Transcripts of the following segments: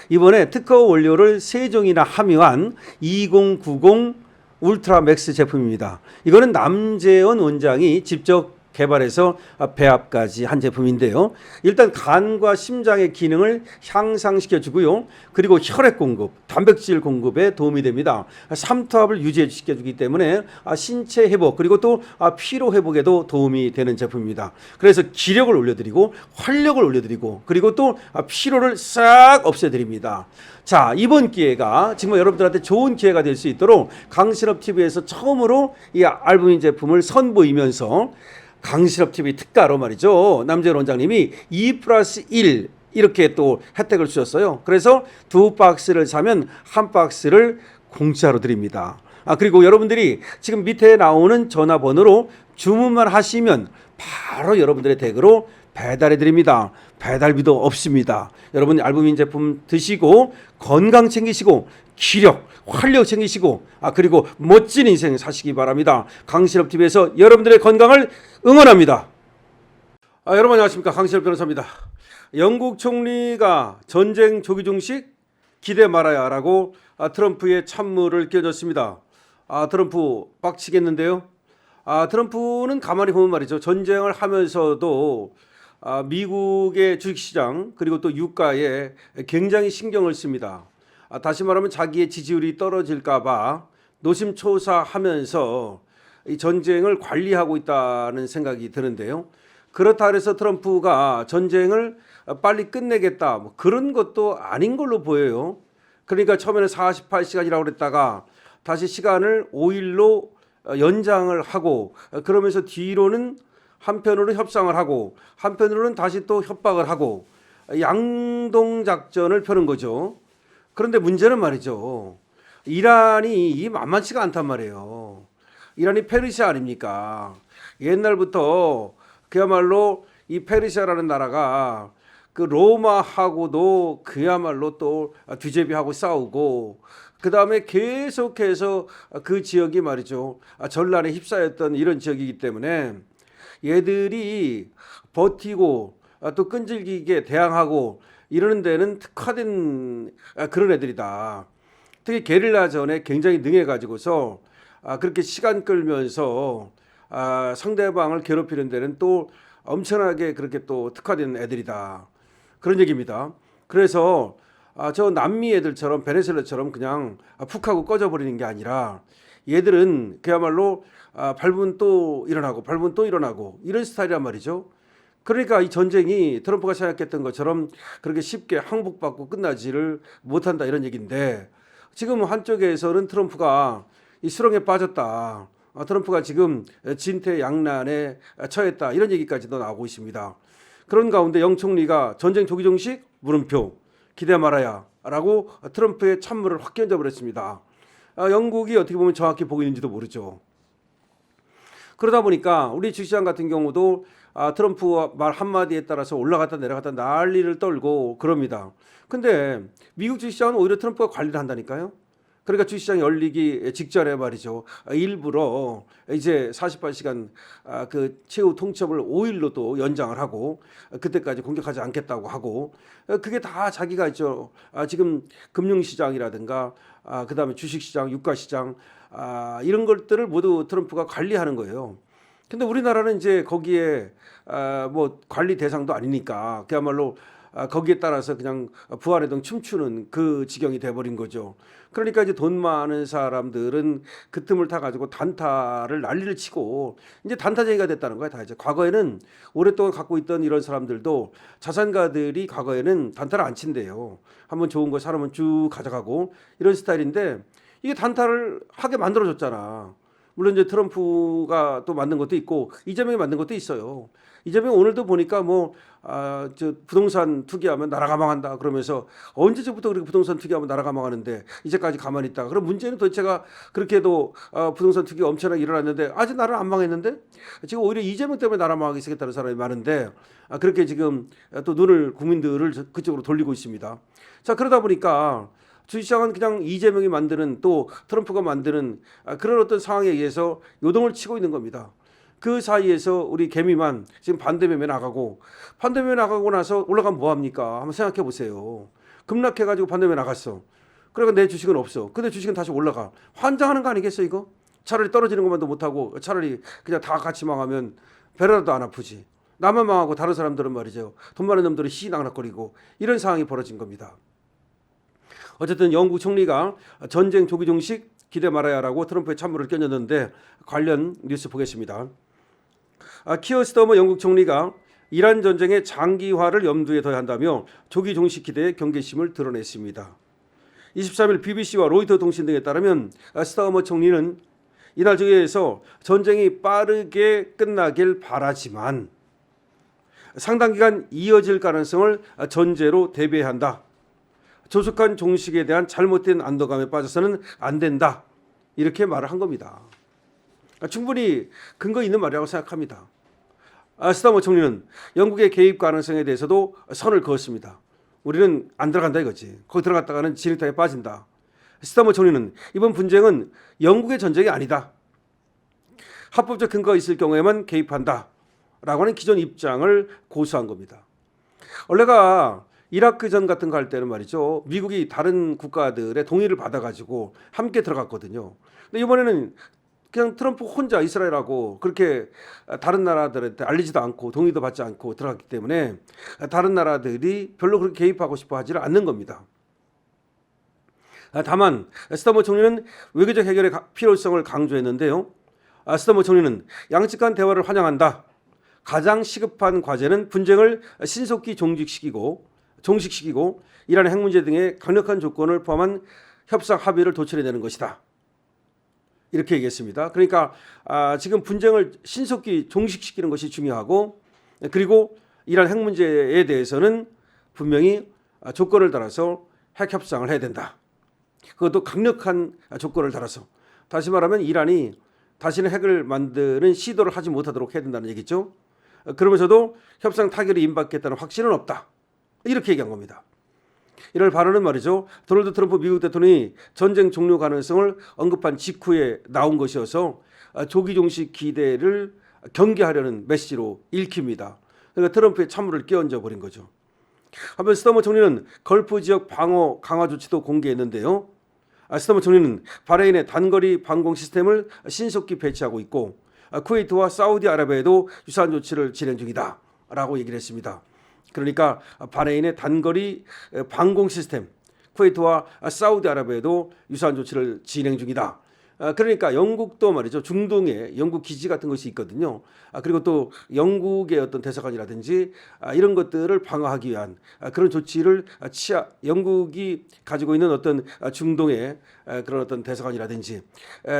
이번에 특허 원료를 3종이나 함유한 2090 울트라 맥스 제품입니다. 이거는 남재원 원장이 직접 개발해서 배합까지 한 제품인데요. 일단 간과 심장의 기능을 향상시켜 주고요. 그리고 혈액 공급, 단백질 공급에 도움이 됩니다. 삼투압을 유지시켜 주기 때문에 신체 회복 그리고 또 피로 회복에도 도움이 되는 제품입니다. 그래서 기력을 올려드리고 활력을 올려드리고 그리고 또 피로를 싹 없애드립니다. 자, 이번 기회가 정말 여러분들한테 좋은 기회가 될 수 있도록 강신업TV에서 처음으로 이 알부민 제품을 선보이면서 강신업TV 특가로 말이죠. 남재원 원장님이 2+1 이렇게 또 혜택을 주셨어요. 그래서 2박스를 사면 1박스를 공짜로 드립니다. 그리고 여러분들이 지금 밑에 나오는 전화번호로 주문만 하시면 바로 여러분들의 댁으로 배달해 드립니다. 배달비도 없습니다. 여러분 알부민 제품 드시고 건강 챙기시고 기력, 활력 챙기시고 그리고 멋진 인생 사시기 바랍니다. 강신업TV에서 여러분들의 건강을 응원합니다. 여러분 안녕하십니까, 강신업 변호사입니다. 영국 총리가 전쟁 조기 종식 기대 말아야라고 트럼프의 찬물을 끼얹었습니다. 트럼프 빡치겠는데요. 트럼프는 가만히 보면 말이죠, 전쟁을 하면서도 미국의 주식시장 그리고 또 유가에 굉장히 신경을 씁니다. 다시 말하면 자기의 지지율이 떨어질까봐 노심초사하면서 이 전쟁을 관리하고 있다는 생각이 드는데요. 그렇다 해서 트럼프가 전쟁을 빨리 끝내겠다 뭐 그런 것도 아닌 걸로 보여요. 그러니까 처음에는 48시간이라고 그랬다가 다시 시간을 5일로 연장을 하고 그러면서 뒤로는 한편으로는 협상을 하고 한편으로는 다시 또 협박을 하고 양동작전을 펴는 거죠. 그런데 문제는 말이죠, 이란이 이 만만치가 않단 말이에요. 이란이 페르시아 아닙니까? 옛날부터 그야말로 이 페르시아라는 나라가 그 로마하고도 그야말로 또 뒤제비하고 싸우고 그 다음에 계속해서 그 지역이 말이죠, 전란에 휩싸였던 이런 지역이기 때문에 얘들이 버티고 또 끈질기게 대항하고 이러는 데는 특화된 그런 애들이다. 특히 게릴라전에 굉장히 능해가지고서 그렇게 시간 끌면서 상대방을 괴롭히는 데는 또 엄청나게 그렇게 또 특화된 애들이다. 그런 얘기입니다. 그래서 저 남미 애들처럼 베네수엘라처럼 그냥 푹 하고 꺼져버리는 게 아니라 얘들은 그야말로 밟으면 또 일어나고 밟으면 또 일어나고 이런 스타일이란 말이죠. 그러니까 이 전쟁이 트럼프가 생각했던 것처럼 그렇게 쉽게 항복받고 끝나지를 못한다 이런 얘기인데, 지금 한쪽에서는 트럼프가 이 수렁에 빠졌다, 트럼프가 지금 진퇴양난에 처했다 이런 얘기까지도 나오고 있습니다. 그런 가운데 영 총리가 전쟁 조기 종식 물음표 기대 말아야 라고 트럼프의 찬물을 확 끼얹어버렸습니다. 영국이 어떻게 보면 정확히 보고 있는지도 모르죠. 그러다 보니까 우리 주식시장 같은 경우도 트럼프 말 한마디에 따라서 올라갔다 내려갔다 난리를 떨고 그럽니다. 근데 미국 주식시장은 오히려 트럼프가 관리를 한다니까요. 그러니까 주식시장이 열리기 직전에 말이죠, 일부러 이제 48시간 그 최후 통첩을 5일로 또 연장을 하고 그때까지 공격하지 않겠다고 하고, 그게 다 자기가 있죠. 지금 금융시장이라든가 그 다음에 주식시장, 유가시장 이런 것들을 모두 트럼프가 관리하는 거예요. 근데 우리나라는 이제 거기에 뭐 관리 대상도 아니니까 그야말로 거기에 따라서 그냥 부활해동 춤추는 그 지경이 돼버린 거죠. 그러니까 이제 돈 많은 사람들은 그 틈을 타 가지고 단타를 난리를 치고 이제 단타쟁이가 됐다는 거야 다. 이제 과거에는 오랫동안 갖고 있던 이런 사람들도 자산가들이 과거에는 단타를 안 친대요. 한번 좋은 거 사놓으면 쭉 가져가고 이런 스타일인데, 이게 단타를 하게 만들어줬잖아. 물론 이제 트럼프가 또 만든 것도 있고 이재명이 만든 것도 있어요. 이재명 오늘도 보니까 저 부동산 투기하면 나라가 망한다 그러면서, 언제부터 그렇게 부동산 투기하면 나라가 망하는데 이제까지 가만히 있다가, 그럼 문제는 도대체가 그렇게도 부동산 투기가 엄청나게 일어났는데 아직 나라 안 망했는데, 지금 오히려 이재명 때문에 나라 망하기 시작했다는 사람이 많은데 그렇게 지금 또 눈을 국민들을 그쪽으로 돌리고 있습니다. 자, 그러다 보니까 주식시장은 그냥 이재명이 만드는 또 트럼프가 만드는 그런 어떤 상황에 의해서 요동을 치고 있는 겁니다. 그 사이에서 우리 개미만 지금 반대매매 나가고, 반대매매 나가고 나서 올라가면 뭐합니까? 한번 생각해 보세요. 급락해가지고 반대에 나갔어. 그러니까 내 주식은 없어. 근데 주식은 다시 올라가. 환장하는 거 아니겠어 이거? 차라리 떨어지는 것만도 못하고 차라리 그냥 다 같이 망하면 배라도 안 아프지. 나만 망하고 다른 사람들은 말이죠. 돈 많은 놈들은 희낙낙거리고 이런 상황이 벌어진 겁니다. 어쨌든 영국 총리가 전쟁 조기 종식 기대 말아야라고 트럼프의 참모를 껴줬는데 관련 뉴스 보겠습니다. 키어 스터머 영국 총리가 이란 전쟁의 장기화를 염두에 둬야 한다며 조기 종식 기대에 경계심을 드러냈습니다. 23일 BBC와 로이터 통신 등에 따르면 스터머 총리는 이날 저기에서 전쟁이 빠르게 끝나길 바라지만 상당 기간 이어질 가능성을 전제로 대비해야 한다. 조속한 종식에 대한 잘못된 안도감에 빠져서는 안 된다. 이렇게 말을 한 겁니다. 충분히 근거 있는 말이라고 생각합니다. 스터머 총리는 영국의 개입 가능성에 대해서도 선을 그었습니다. 우리는 안 들어간다 이거지. 거기 들어갔다가는 진흙탕에 빠진다. 스터머 총리는 이번 분쟁은 영국의 전쟁이 아니다. 합법적 근거가 있을 경우에만 개입한다. 라고 하는 기존 입장을 고수한 겁니다. 원래가 이라크전 같은 거 할 때는 말이죠. 미국이 다른 국가들의 동의를 받아가지고 함께 들어갔거든요. 근데 이번에는 그냥 트럼프 혼자 이스라엘하고 그렇게 다른 나라들한테 알리지도 않고 동의도 받지 않고 들어갔기 때문에 다른 나라들이 별로 그렇게 개입하고 싶어 하지를 않는 겁니다. 다만 스터머 총리는 외교적 해결의 필요성을 강조했는데요. 스터머 총리는 양측 간 대화를 환영한다. 가장 시급한 과제는 분쟁을 신속히 종식시키고 이란의 핵 문제 등의 강력한 조건을 포함한 협상 합의를 도출해내는 것이다. 이렇게 얘기했습니다. 그러니까 지금 분쟁을 신속히 종식시키는 것이 중요하고 그리고 이란 핵 문제에 대해서는 분명히 조건을 달아서 핵 협상을 해야 된다. 그것도 강력한 조건을 달아서 다시 말하면 이란이 다시는 핵을 만드는 시도를 하지 못하도록 해야 된다는 얘기죠. 그러면서도 협상 타결이 임박했다는 확신은 없다. 이렇게 얘기한 겁니다. 이럴 발언은 말이죠. 도널드 트럼프 미국 대통령이 전쟁 종료 가능성을 언급한 직후에 나온 것이어서 조기 종식 기대를 경계하려는 메시지로 읽힙니다. 그러니까 트럼프의 참모를 끼얹어 버린 거죠. 한편 스터머 총리는 걸프 지역 방어 강화 조치도 공개했는데요. 스터머 총리는 바레인의 단거리 방공 시스템을 신속히 배치하고 있고 쿠웨이트와 사우디아라비아에도 유사한 조치를 진행 중이다 라고 얘기를 했습니다. 그러니까 바레인의 단거리 방공 시스템, 쿠웨이트와 사우디아라비아에도 유사한 조치를 진행 중이다. 그러니까 영국도 말이죠. 중동에 영국 기지 같은 것이 있거든요. 그리고 또 영국의 어떤 대사관이라든지 이런 것들을 방어하기 위한 그런 조치를 영국이 가지고 있는 어떤 중동의 그런 어떤 대사관이라든지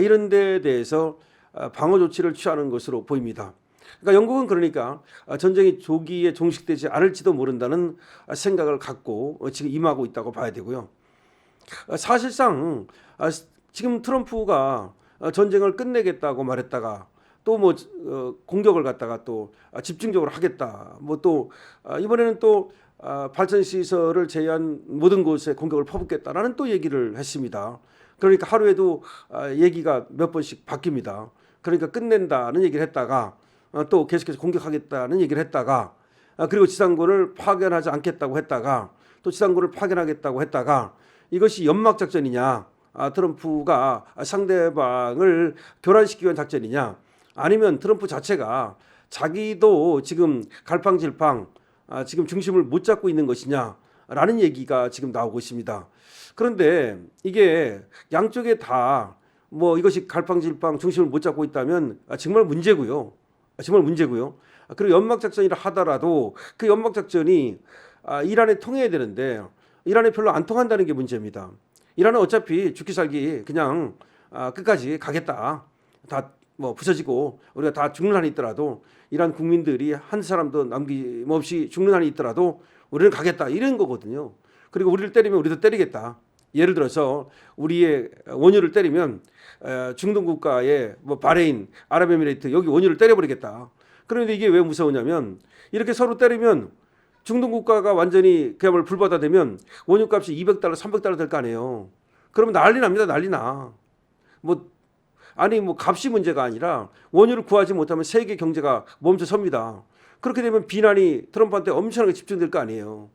이런 데에 대해서 방어 조치를 취하는 것으로 보입니다. 그러니까 영국은 그러니까 전쟁이 조기에 종식되지 않을지도 모른다는 생각을 갖고 지금 임하고 있다고 봐야 되고요. 사실상 지금 트럼프가 전쟁을 끝내겠다고 말했다가 또 뭐 공격을 갖다가 또 집중적으로 하겠다. 뭐 또 이번에는 또 발전 시설을 제외한 모든 곳에 공격을 퍼붓겠다라는 또 얘기를 했습니다. 그러니까 하루에도 얘기가 몇 번씩 바뀝니다. 그러니까 끝낸다는 얘기를 했다가 또 계속해서 공격하겠다는 얘기를 했다가 그리고 지상군을 파견하지 않겠다고 했다가 또 지상군을 파견하겠다고 했다가 이것이 연막작전이냐 트럼프가 상대방을 교란시키기 위한 작전이냐 아니면 트럼프 자체가 자기도 지금 갈팡질팡 지금 중심을 못 잡고 있는 것이냐라는 얘기가 지금 나오고 있습니다. 그런데 이게 양쪽에 다 뭐 이것이 갈팡질팡 중심을 못 잡고 있다면 정말 문제고요. 정말 문제고요. 그리고 연막작전이라 하더라도 그 연막작전이 이란에 통해야 되는데 이란에 별로 안 통한다는 게 문제입니다. 이란은 어차피 죽기 살기 그냥 끝까지 가겠다. 다 뭐 부서지고 우리가 다 죽는 한이 있더라도 이란 국민들이 한 사람도 남김없이 죽는 한이 있더라도 우리는 가겠다 이런 거거든요. 그리고 우리를 때리면 우리도 때리겠다. 예를 들어서 우리의 원유를 때리면 중동 국가의 뭐 바레인, 아랍에미레이트 여기 원유를 때려버리겠다. 그런데 이게 왜 무서우냐면 이렇게 서로 때리면 중동 국가가 완전히 그야말로 불바다되면 원유값이 $200, $300 될 거 아니에요. 그러면 난리 납니다. 난리 나. 뭐 값이 문제가 아니라 원유를 구하지 못하면 세계 경제가 멈춰섭니다. 그렇게 되면 비난이 트럼프한테 엄청나게 집중될 거 아니에요.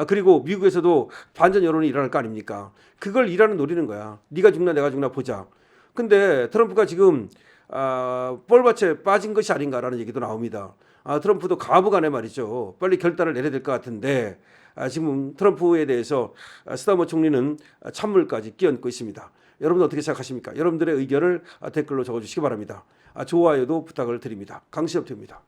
그리고 미국에서도 반전 여론이 일어날 거 아닙니까? 그걸 이란은 노리는 거야. 네가 죽나 내가 죽나 보자. 근데 트럼프가 지금 뻘밭에 빠진 것이 아닌가라는 얘기도 나옵니다. 트럼프도 가부간에 말이죠. 빨리 결단을 내려야 될 것 같은데 지금 트럼프에 대해서 스타머 총리는 찬물까지 끼얹고 있습니다. 여러분 어떻게 생각하십니까? 여러분들의 의견을 댓글로 적어주시기 바랍니다. 좋아요도 부탁을 드립니다. 강시엽입니다.